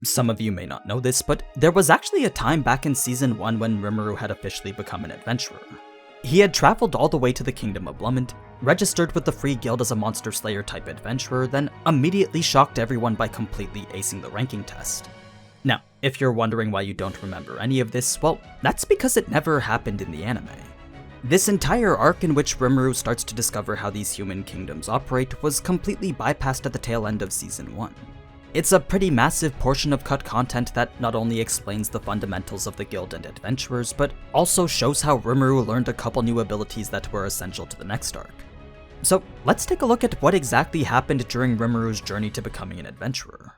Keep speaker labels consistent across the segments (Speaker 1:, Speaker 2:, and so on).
Speaker 1: Some of you may not know this, but there was actually a time back in Season 1 when Rimuru had officially become an adventurer. He had traveled all the way to the Kingdom of Lumond, registered with the Free Guild as a Monster Slayer type adventurer, then immediately shocked everyone by completely acing the ranking test. Now, if you're wondering why you don't remember any of this, well, that's because it never happened in the anime. This entire arc in which Rimuru starts to discover how these human kingdoms operate was completely bypassed at the tail end of Season 1. It's a pretty massive portion of cut content that not only explains the fundamentals of the guild and adventurers, but also shows how Rimuru learned a couple new abilities that were essential to the next arc. So let's take a look at what exactly happened during Rimuru's journey to becoming an adventurer.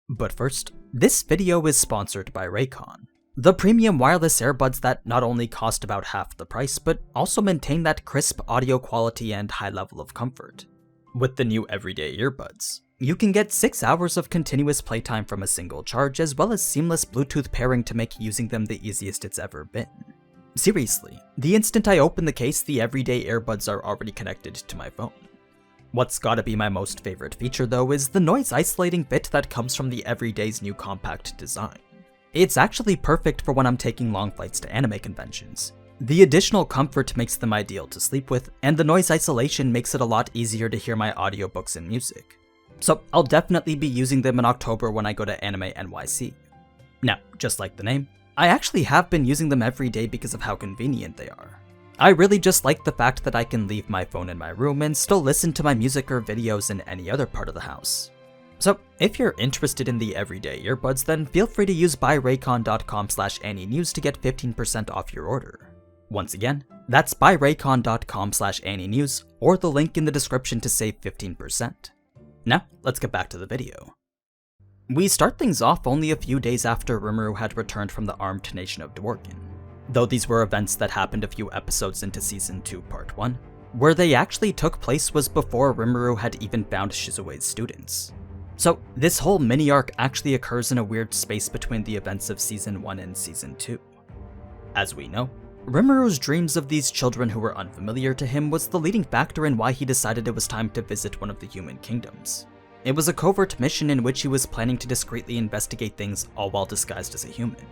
Speaker 1: But first, this video is sponsored by Raycon, the premium wireless earbuds that not only cost about half the price, but also maintain that crisp audio quality and high level of comfort. With the new everyday earbuds, you can get 6 hours of continuous playtime from a single charge, as well as seamless Bluetooth pairing to make using them the easiest it's ever been. Seriously, the instant I open the case, the everyday earbuds are already connected to my phone. What's gotta be my most favorite feature though is the noise isolating bit that comes from the everyday's new compact design. It's actually perfect for when I'm taking long flights to anime conventions. The additional comfort makes them ideal to sleep with, and the noise isolation makes it a lot easier to hear my audiobooks and music. So I'll definitely be using them in October when I go to Anime NYC. Now, just like the name, I actually have been using them every day because of how convenient they are. I really just like the fact that I can leave my phone in my room and still listen to my music or videos in any other part of the house. So if you're interested in the everyday earbuds, then feel free to use buyraycon.com/AniNews to get 15% off your order. Once again, that's buyraycon.com/AniNews or the link in the description to save 15%. Now, let's get back to the video. We start things off only a few days after Rimuru had returned from the armed nation of Dworkin. Though these were events that happened a few episodes into Season 2 Part 1, where they actually took place was before Rimuru had even found Shizue's students. So this whole mini-arc actually occurs in a weird space between the events of Season 1 and Season 2. As we know, Rimuru's dreams of these children who were unfamiliar to him was the leading factor in why he decided it was time to visit one of the human kingdoms. It was a covert mission in which he was planning to discreetly investigate things all while disguised as a human.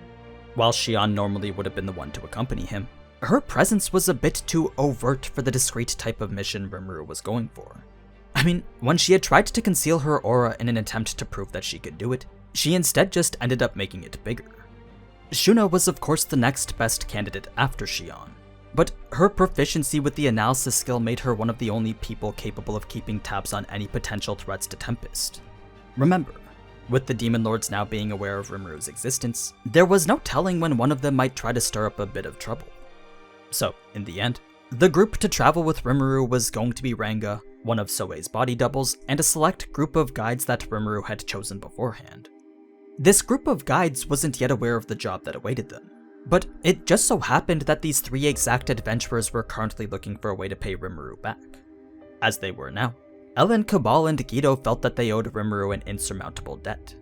Speaker 1: While Xion normally would have been the one to accompany him, her presence was a bit too overt for the discreet type of mission Rimuru was going for. I mean, when she had tried to conceal her aura in an attempt to prove that she could do it, she instead just ended up making it bigger. Shuna was of course the next best candidate after Xion, but her proficiency with the analysis skill made her one of the only people capable of keeping tabs on any potential threats to Tempest. Remember, with the Demon Lords now being aware of Rimuru's existence, there was no telling when one of them might try to stir up a bit of trouble. So, in the end, the group to travel with Rimuru was going to be Ranga, one of Soei's body doubles, and a select group of guides that Rimuru had chosen beforehand. This group of guides wasn't yet aware of the job that awaited them, but it just so happened that these 3 exact adventurers were currently looking for a way to pay Rimuru back. As they were now, Ellen, Cabal, and Guido felt that they owed Rimuru an insurmountable debt.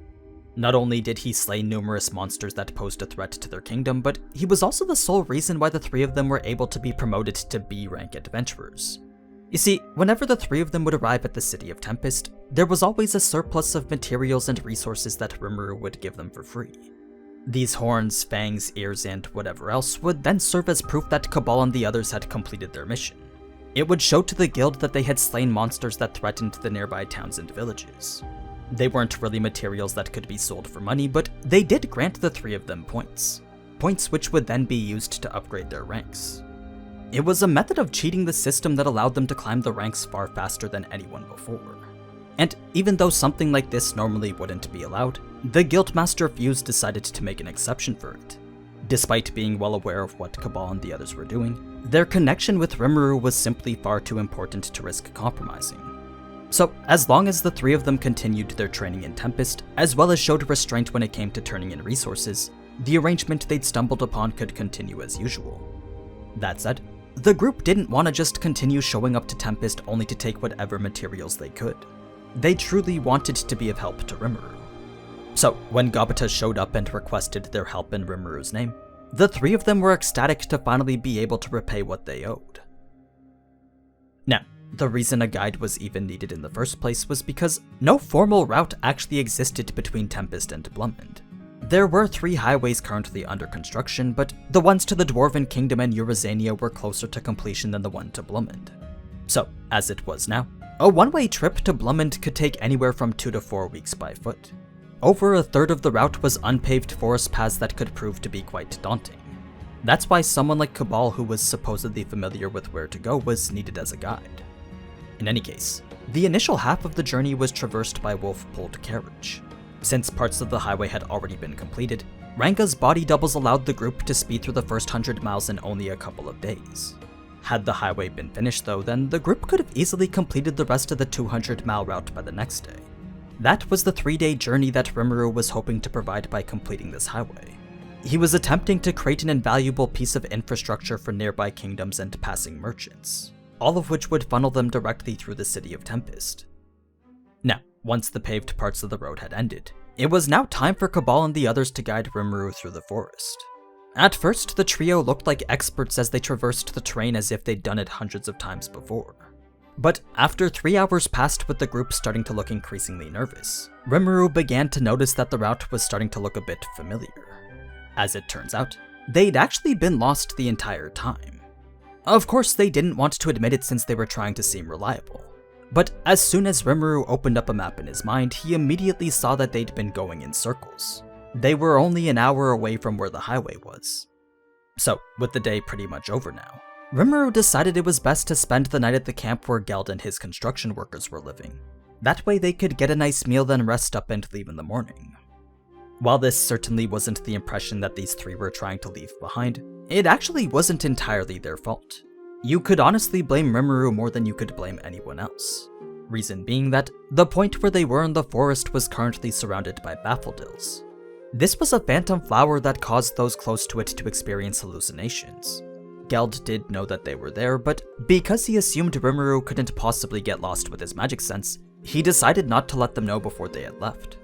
Speaker 1: Not only did he slay numerous monsters that posed a threat to their kingdom, but he was also the sole reason why the 3 of them were able to be promoted to B-rank adventurers. You see, whenever the 3 of them would arrive at the city of Tempest, there was always a surplus of materials and resources that Rimuru would give them for free. These horns, fangs, ears, and whatever else would then serve as proof that Cabal and the others had completed their mission. It would show to the guild that they had slain monsters that threatened the nearby towns and villages. They weren't really materials that could be sold for money, but they did grant the 3 of them points. Points which would then be used to upgrade their ranks. It was a method of cheating the system that allowed them to climb the ranks far faster than anyone before. And even though something like this normally wouldn't be allowed, the Guildmaster Fuse decided to make an exception for it. Despite being well aware of what Cabal and the others were doing, their connection with Rimuru was simply far too important to risk compromising. So, as long as the 3 of them continued their training in Tempest, as well as showed restraint when it came to turning in resources, the arrangement they'd stumbled upon could continue as usual. That said, the group didn't want to just continue showing up to Tempest only to take whatever materials they could. They truly wanted to be of help to Rimuru. So, when Gobata showed up and requested their help in Rimuru's name, the 3 of them were ecstatic to finally be able to repay what they owed. Now, The reason a guide was even needed in the first place was because no formal route actually existed between Tempest and Blumend. There were 3 highways currently under construction, but the ones to the Dwarven Kingdom and Eurazania were closer to completion than the one to Blumend. So, as it was now, a one-way trip to Blumend could take anywhere from 2 to 4 weeks by foot. Over a third of the route was unpaved forest paths that could prove to be quite daunting. That's why someone like Cabal, who was supposedly familiar with where to go, was needed as a guide. In any case, the initial half of the journey was traversed by wolf-pulled carriage. Since parts of the highway had already been completed, Ranga's body doubles allowed the group to speed through the first 100 miles in only a couple of days. Had the highway been finished though, then the group could have easily completed the rest of the 200-mile route by the next day. That was the 3-day journey that Rimuru was hoping to provide by completing this highway. He was attempting to create an invaluable piece of infrastructure for nearby kingdoms and passing merchants, all of which would funnel them directly through the city of Tempest. Now, once the paved parts of the road had ended, it was now time for Cabal and the others to guide Rimuru through the forest. At first, the trio looked like experts as they traversed the terrain as if they'd done it hundreds of times before. But after 3 hours passed with the group starting to look increasingly nervous, Rimuru began to notice that the route was starting to look a bit familiar. As it turns out, they'd actually been lost the entire time. Of course, they didn't want to admit it since they were trying to seem reliable. But as soon as Rimuru opened up a map in his mind, he immediately saw that they'd been going in circles. They were only an hour away from where the highway was. So, with the day pretty much over now, Rimuru decided it was best to spend the night at the camp where Geld and his construction workers were living. That way they could get a nice meal, then rest up and leave in the morning. While this certainly wasn't the impression that these 3 were trying to leave behind, it actually wasn't entirely their fault. You could honestly blame Rimuru more than you could blame anyone else. Reason being that the point where they were in the forest was currently surrounded by daffodils. This was a phantom flower that caused those close to it to experience hallucinations. Geld did know that they were there, but because he assumed Rimuru couldn't possibly get lost with his magic sense, he decided not to let them know before they had left.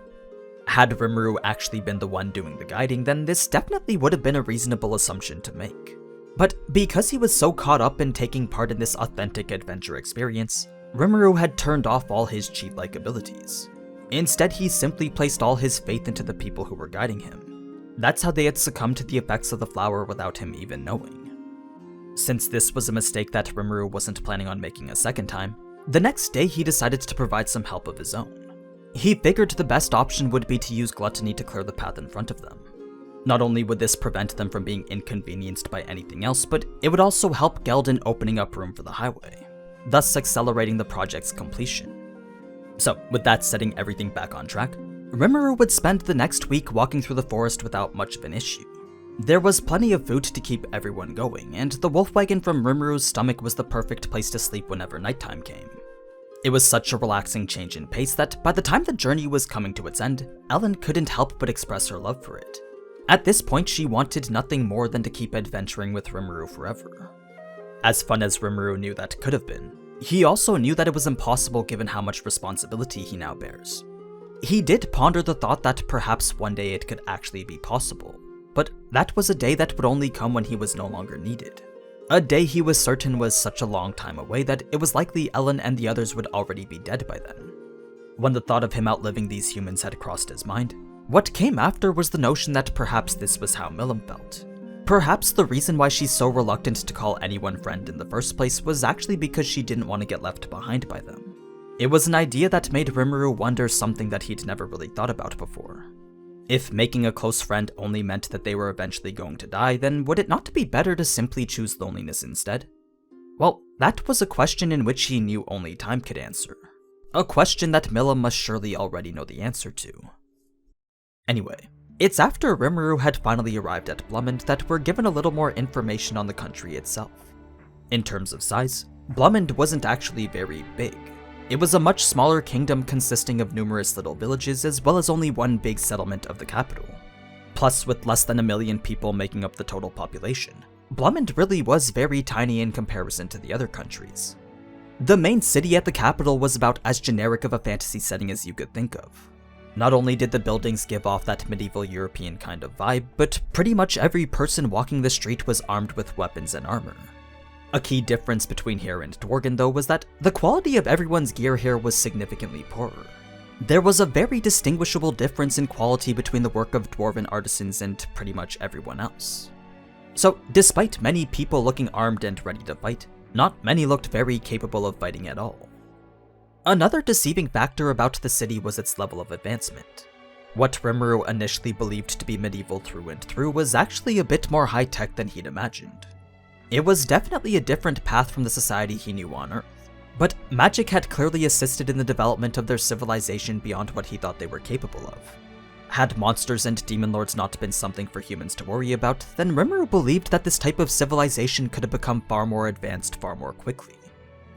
Speaker 1: Had Rimuru actually been the one doing the guiding, then this definitely would have been a reasonable assumption to make. But because he was so caught up in taking part in this authentic adventure experience, Rimuru had turned off all his cheat-like abilities. Instead, he simply placed all his faith into the people who were guiding him. That's how they had succumbed to the effects of the flower without him even knowing. Since this was a mistake that Rimuru wasn't planning on making a second time, the next day he decided to provide some help of his own. He figured the best option would be to use gluttony to clear the path in front of them. Not only would this prevent them from being inconvenienced by anything else, but it would also help Geld in opening up room for the highway, thus accelerating the project's completion. So, with that setting everything back on track, Rimuru would spend the next week walking through the forest without much of an issue. There was plenty of food to keep everyone going, and the wolf wagon from Rimuru's stomach was the perfect place to sleep whenever nighttime came. It was such a relaxing change in pace that by the time the journey was coming to its end, Ellen couldn't help but express her love for it. At this point, she wanted nothing more than to keep adventuring with Rimuru forever. As fun as Rimuru knew that could have been, he also knew that it was impossible given how much responsibility he now bears. He did ponder the thought that perhaps one day it could actually be possible, but that was a day that would only come when he was no longer needed. A day he was certain was such a long time away that it was likely Ellen and the others would already be dead by then. When the thought of him outliving these humans had crossed his mind, what came after was the notion that perhaps this was how Milim felt. Perhaps the reason why she's so reluctant to call anyone friend in the first place was actually because she didn't want to get left behind by them. It was an idea that made Rimuru wonder something that he'd never really thought about before. If making a close friend only meant that they were eventually going to die, then would it not be better to simply choose loneliness instead? Well, that was a question in which he knew only time could answer. A question that Milim must surely already know the answer to. Anyway, it's after Rimuru had finally arrived at Blumend that we're given a little more information on the country itself. In terms of size, Blumend wasn't actually very big. It was a much smaller kingdom consisting of numerous little villages as well as only one big settlement of the capital. Plus, with less than 1 million people making up the total population, Blumend really was very tiny in comparison to the other countries. The main city at the capital was about as generic of a fantasy setting as you could think of. Not only did the buildings give off that medieval European kind of vibe, but pretty much every person walking the street was armed with weapons and armor. A key difference between here and Dworgen though was that the quality of everyone's gear here was significantly poorer. There was a very distinguishable difference in quality between the work of dwarven artisans and pretty much everyone else. So, despite many people looking armed and ready to fight, not many looked very capable of fighting at all. Another deceiving factor about the city was its level of advancement. What Rimuru initially believed to be medieval through and through was actually a bit more high-tech than he'd imagined. It was definitely a different path from the society he knew on Earth, but magic had clearly assisted in the development of their civilization beyond what he thought they were capable of. Had monsters and demon lords not been something for humans to worry about, then Rimuru believed that this type of civilization could have become far more advanced far more quickly.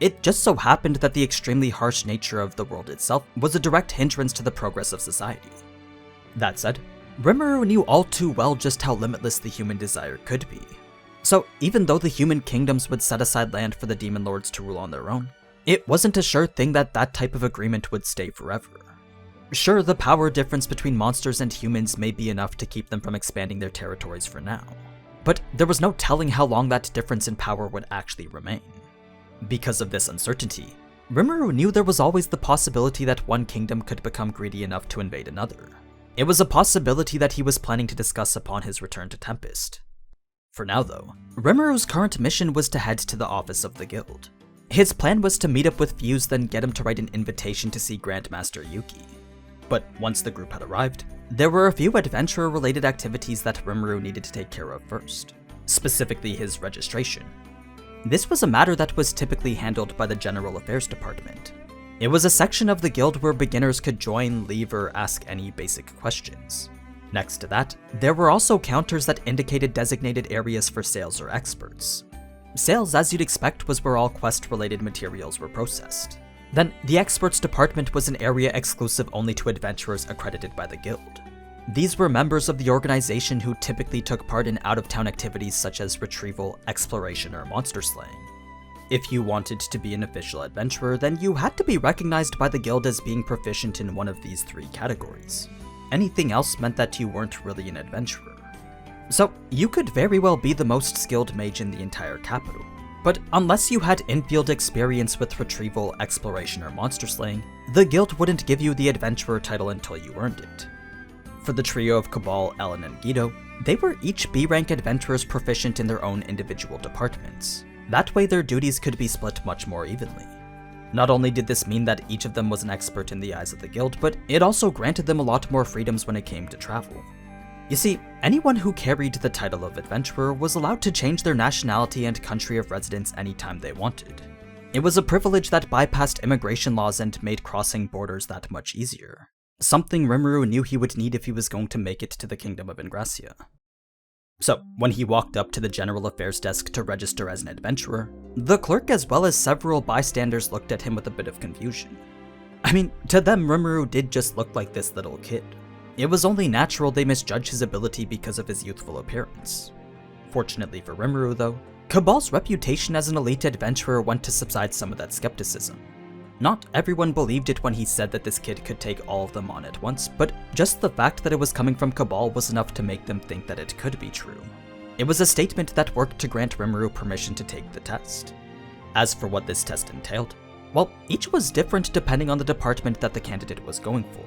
Speaker 1: It just so happened that the extremely harsh nature of the world itself was a direct hindrance to the progress of society. That said, Rimuru knew all too well just how limitless the human desire could be. So even though the human kingdoms would set aside land for the demon lords to rule on their own, it wasn't a sure thing that that type of agreement would stay forever. Sure, the power difference between monsters and humans may be enough to keep them from expanding their territories for now, but there was no telling how long that difference in power would actually remain. Because of this uncertainty, Rimuru knew there was always the possibility that one kingdom could become greedy enough to invade another. It was a possibility that he was planning to discuss upon his return to Tempest. For now though, Rimuru's current mission was to head to the office of the guild. His plan was to meet up with Fuse, then get him to write an invitation to see Grandmaster Yuki. But once the group had arrived, there were a few adventurer-related activities that Rimuru needed to take care of first, specifically his registration. This was a matter that was typically handled by the General Affairs Department. It was a section of the guild where beginners could join, leave, or ask any basic questions. Next to that, there were also counters that indicated designated areas for sales or experts. Sales, as you'd expect, was where all quest-related materials were processed. Then, the experts department was an area exclusive only to adventurers accredited by the guild. These were members of the organization who typically took part in out-of-town activities such as retrieval, exploration, or monster slaying. If you wanted to be an official adventurer, then you had to be recognized by the guild as being proficient in one of these three categories. Anything else meant that you weren't really an adventurer. So, you could very well be the most skilled mage in the entire capital, but unless you had in-field experience with retrieval, exploration, or monster slaying, the guild wouldn't give you the adventurer title until you earned it. For the trio of Cabal, Ellen, and Guido, they were each B-rank adventurers proficient in their own individual departments. That way their duties could be split much more evenly. Not only did this mean that each of them was an expert in the eyes of the guild, but it also granted them a lot more freedoms when it came to travel. You see, anyone who carried the title of adventurer was allowed to change their nationality and country of residence anytime they wanted. It was a privilege that bypassed immigration laws and made crossing borders that much easier. Something Rimuru knew he would need if he was going to make it to the Kingdom of Ingracia. So, when he walked up to the General Affairs desk to register as an adventurer, the clerk as well as several bystanders looked at him with a bit of confusion. I mean, to them Rimuru did just look like this little kid. It was only natural they misjudge his ability because of his youthful appearance. Fortunately for Rimuru though, Cabal's reputation as an elite adventurer went to subside some of that skepticism. Not everyone believed it when he said that this kid could take all of them on at once, but just the fact that it was coming from Cabal was enough to make them think that it could be true. It was a statement that worked to grant Rimuru permission to take the test. As for what this test entailed, well, each was different depending on the department that the candidate was going for.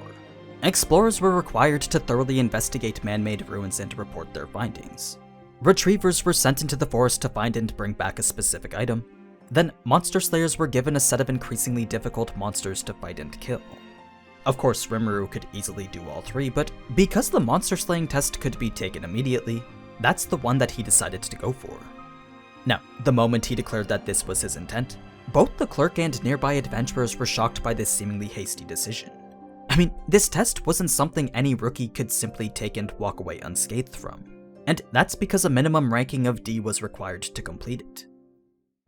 Speaker 1: Explorers were required to thoroughly investigate man-made ruins and report their findings. Retrievers were sent into the forest to find and bring back a specific item. Then, monster slayers were given a set of increasingly difficult monsters to fight and kill. Of course, Rimuru could easily do all three, but because the monster slaying test could be taken immediately, that's the one that he decided to go for. Now, the moment he declared that this was his intent, both the clerk and nearby adventurers were shocked by this seemingly hasty decision. I mean, this test wasn't something any rookie could simply take and walk away unscathed from, and that's because a minimum ranking of D was required to complete it.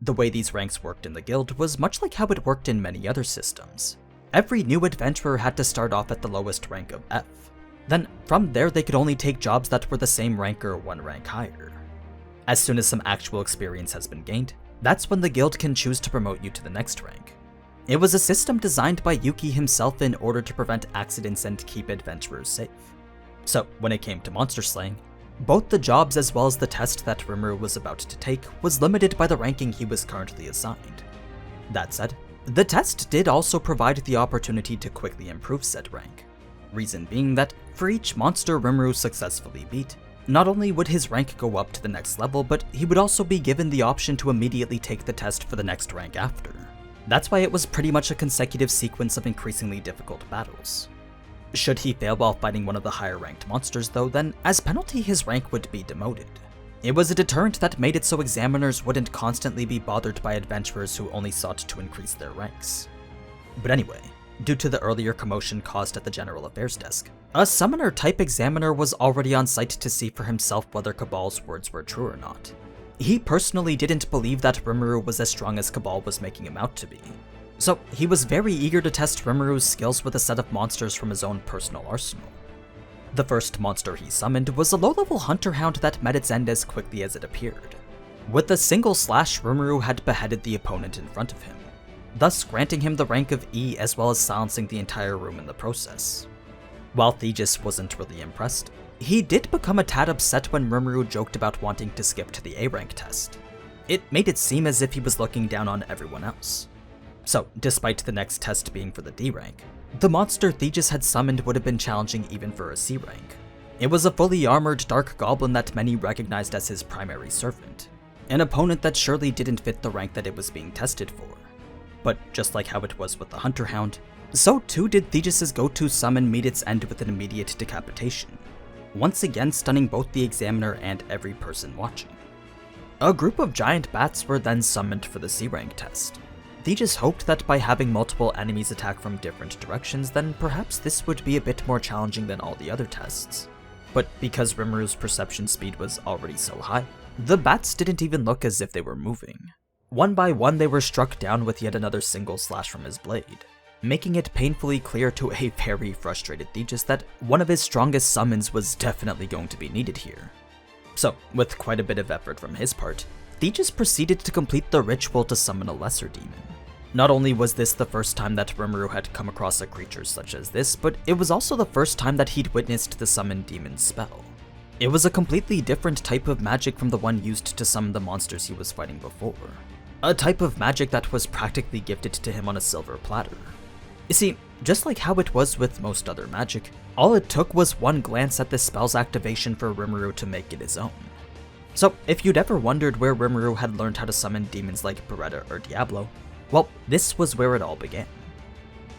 Speaker 1: The way these ranks worked in the guild was much like how it worked in many other systems. Every new adventurer had to start off at the lowest rank of F. Then, from there they could only take jobs that were the same rank or one rank higher. As soon as some actual experience has been gained, that's when the guild can choose to promote you to the next rank. It was a system designed by Yuki himself in order to prevent accidents and keep adventurers safe. So, when it came to monster slaying, Both the jobs as well as the test that Rimuru was about to take was limited by the ranking he was currently assigned. That said, the test did also provide the opportunity to quickly improve said rank. Reason being that for each monster Rimuru successfully beat, not only would his rank go up to the next level, but he would also be given the option to immediately take the test for the next rank after. That's why it was pretty much a consecutive sequence of increasingly difficult battles. Should he fail while fighting one of the higher ranked monsters though, then as penalty his rank would be demoted. It was a deterrent that made it so examiners wouldn't constantly be bothered by adventurers who only sought to increase their ranks. But anyway, due to the earlier commotion caused at the General Affairs Desk, a summoner-type examiner was already on site to see for himself whether Cabal's words were true or not. He personally didn't believe that Rimuru was as strong as Cabal was making him out to be, so he was very eager to test Rimuru's skills with a set of monsters from his own personal arsenal. The first monster he summoned was a low-level hunter hound that met its end as quickly as it appeared. With a single slash, Rimuru had beheaded the opponent in front of him, thus granting him the rank of E as well as silencing the entire room in the process. While Theegis wasn't really impressed, he did become a tad upset when Rimuru joked about wanting to skip to the A rank test. It made it seem as if he was looking down on everyone else. So, despite the next test being for the D rank, the monster Theegis had summoned would have been challenging even for a C rank. It was a fully armored dark goblin that many recognized as his primary servant, an opponent that surely didn't fit the rank that it was being tested for. But just like how it was with the hunter hound, so too did Theegis' go-to summon meet its end with an immediate decapitation, once again stunning both the examiner and every person watching. A group of giant bats were then summoned for the C rank test. Theegis hoped that by having multiple enemies attack from different directions, then perhaps this would be a bit more challenging than all the other tests. But because Rimuru's perception speed was already so high, the bats didn't even look as if they were moving. One by one they were struck down with yet another single slash from his blade, making it painfully clear to a very frustrated Theegis that one of his strongest summons was definitely going to be needed here. So, with quite a bit of effort from his part, Theegis proceeded to complete the ritual to summon a lesser demon. Not only was this the first time that Rimuru had come across a creature such as this, but it was also the first time that he'd witnessed the summon demon's spell. It was a completely different type of magic from the one used to summon the monsters he was fighting before. A type of magic that was practically gifted to him on a silver platter. You see, just like how it was with most other magic, all it took was one glance at the spell's activation for Rimuru to make it his own. So, if you'd ever wondered where Rimuru had learned how to summon demons like Beretta or Diablo, well, this was where it all began.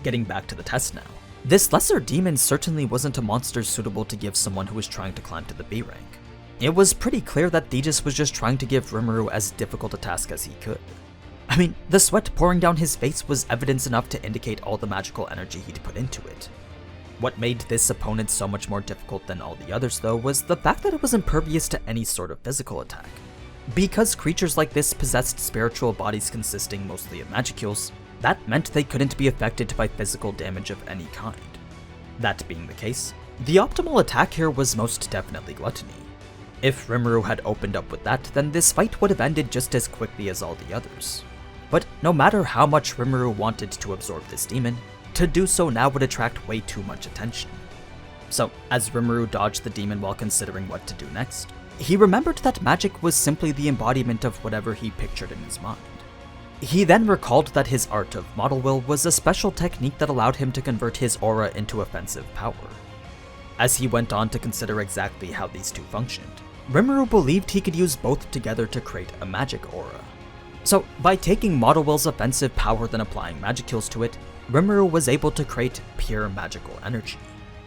Speaker 1: Getting back to the test now, this lesser demon certainly wasn't a monster suitable to give someone who was trying to climb to the B rank. It was pretty clear that Theegis was just trying to give Rimuru as difficult a task as he could. I mean, the sweat pouring down his face was evidence enough to indicate all the magical energy he'd put into it. What made this opponent so much more difficult than all the others though was the fact that it was impervious to any sort of physical attack. Because creatures like this possessed spiritual bodies consisting mostly of magicules, that meant they couldn't be affected by physical damage of any kind. That being the case, the optimal attack here was most definitely gluttony. If Rimuru had opened up with that, then this fight would have ended just as quickly as all the others. But no matter how much Rimuru wanted to absorb this demon, to do so now would attract way too much attention. So, as Rimuru dodged the demon while considering what to do next, he remembered that magic was simply the embodiment of whatever he pictured in his mind. He then recalled that his art of model will was a special technique that allowed him to convert his aura into offensive power. As he went on to consider exactly how these two functioned, Rimuru believed he could use both together to create a magic aura. So, by taking Model Will's offensive power then applying magicules to it, Rimuru was able to create pure magical energy.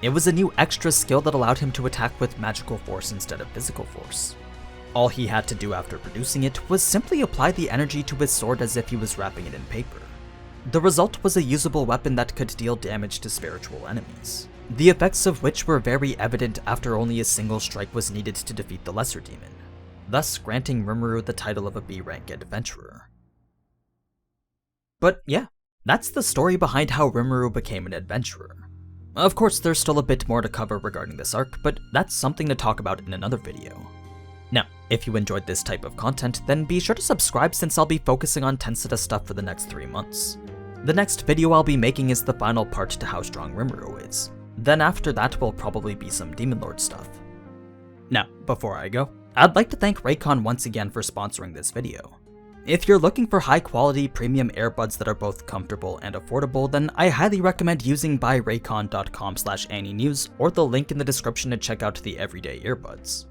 Speaker 1: It was a new extra skill that allowed him to attack with magical force instead of physical force. All he had to do after producing it was simply apply the energy to his sword as if he was wrapping it in paper. The result was a usable weapon that could deal damage to spiritual enemies, the effects of which were very evident after only a single strike was needed to defeat the lesser demon, thus granting Rimuru the title of a B-rank adventurer. But yeah, that's the story behind how Rimuru became an adventurer. Of course, there's still a bit more to cover regarding this arc, but that's something to talk about in another video. Now, if you enjoyed this type of content, then be sure to subscribe since I'll be focusing on TENSURA stuff for the next 3 months. The next video I'll be making is the final part to how strong Rimuru is. Then after that will probably be some Demon Lord stuff. Now, before I go, I'd like to thank Raycon once again for sponsoring this video. If you're looking for high quality premium earbuds that are both comfortable and affordable, then I highly recommend using buyraycon.com/AniNews or the link in the description to check out the everyday earbuds.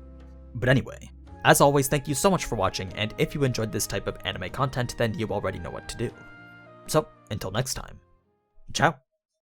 Speaker 1: But anyway, as always, thank you so much for watching, and if you enjoyed this type of anime content, then you already know what to do. So, until next time, ciao!